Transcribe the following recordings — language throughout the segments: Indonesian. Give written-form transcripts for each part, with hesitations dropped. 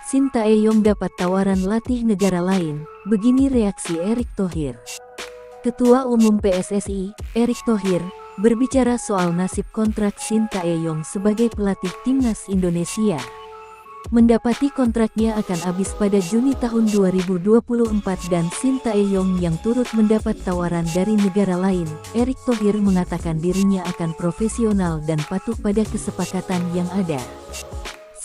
Shin Tae-yong dapat tawaran latih negara lain, begini reaksi Erick Thohir. Ketua Umum PSSI, Erick Thohir, berbicara soal nasib kontrak Shin Tae-yong sebagai pelatih timnas Indonesia. Mendapati kontraknya akan habis pada Juni tahun 2024 dan Shin Tae-yong yang turut mendapat tawaran dari negara lain, Erick Thohir mengatakan dirinya akan profesional dan patuh pada kesepakatan yang ada.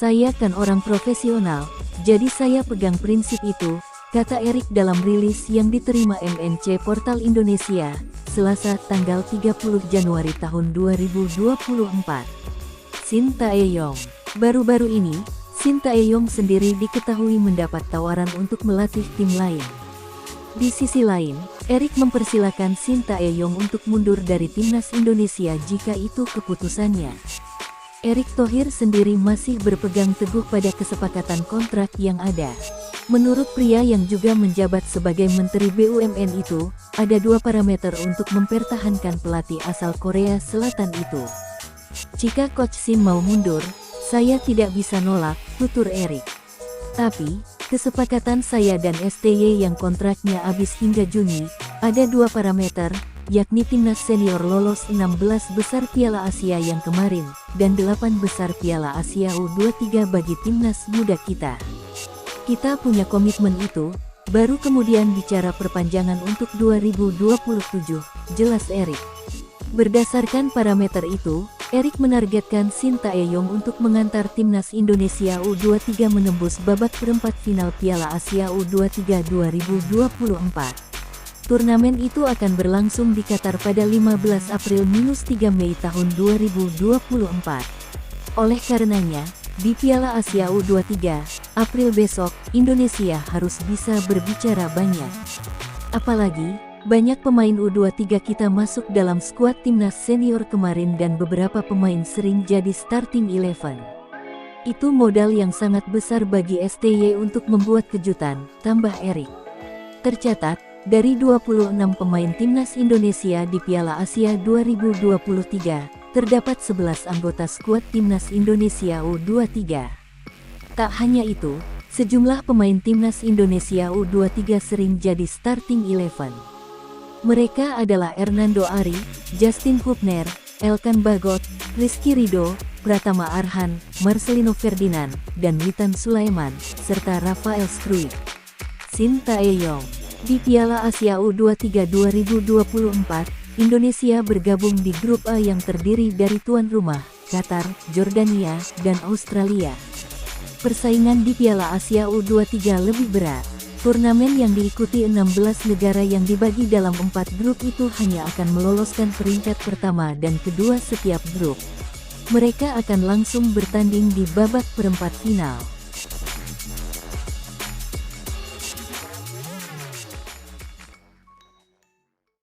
Saya kan orang profesional, jadi saya pegang prinsip itu, kata Erick dalam rilis yang diterima MNC Portal Indonesia, Selasa tanggal 30 Januari tahun 2024. Shin Tae-yong. Baru-baru ini, Shin Tae-yong sendiri diketahui mendapat tawaran untuk melatih tim lain. Di sisi lain, Erick mempersilahkan Shin Tae-yong untuk mundur dari timnas Indonesia jika itu keputusannya. Erick Thohir sendiri masih berpegang teguh pada kesepakatan kontrak yang ada. Menurut pria yang juga menjabat sebagai Menteri BUMN itu, ada dua parameter untuk mempertahankan pelatih asal Korea Selatan itu. Jika Coach Shin mau mundur, saya tidak bisa nolak, tutur Erick. Tapi, kesepakatan saya dan STY yang kontraknya habis hingga Juni, ada dua parameter, yakni timnas senior lolos 16 besar Piala Asia yang kemarin, dan 8 besar Piala Asia U23 bagi timnas muda kita. Kita punya komitmen itu, baru kemudian bicara perpanjangan untuk 2027, jelas Erick. Berdasarkan parameter itu, Erick menargetkan Shin Tae-yong untuk mengantar timnas Indonesia U23 menembus babak perempat final Piala Asia U23 2024. Turnamen itu akan berlangsung di Qatar pada 15 April-3 Mei tahun 2024. Oleh karenanya, di Piala Asia U23, April besok, Indonesia harus bisa berbicara banyak. Apalagi, banyak pemain U23 kita masuk dalam skuad timnas senior kemarin dan beberapa pemain sering jadi starting 11. Itu modal yang sangat besar bagi STY untuk membuat kejutan, tambah Erick. Tercatat, dari 26 pemain timnas Indonesia di Piala Asia 2023, terdapat 11 anggota skuad timnas Indonesia U23. Tak hanya itu, sejumlah pemain timnas Indonesia U23 sering jadi starting 11. Mereka adalah Hernando Ari, Justin Hubner, Elkan Bagot, Rizky Ridho, Pratama Arhan, Marcelino Ferdinand, dan Witan Sulaiman, serta Rafael Struijk. Shin Tae-yong. Di Piala Asia U23 2024, Indonesia bergabung di grup A yang terdiri dari tuan rumah, Qatar, Jordania, dan Australia. Persaingan di Piala Asia U23 lebih berat. Turnamen yang diikuti 16 negara yang dibagi dalam 4 grup itu hanya akan meloloskan peringkat pertama dan kedua setiap grup. Mereka akan langsung bertanding di babak perempat final.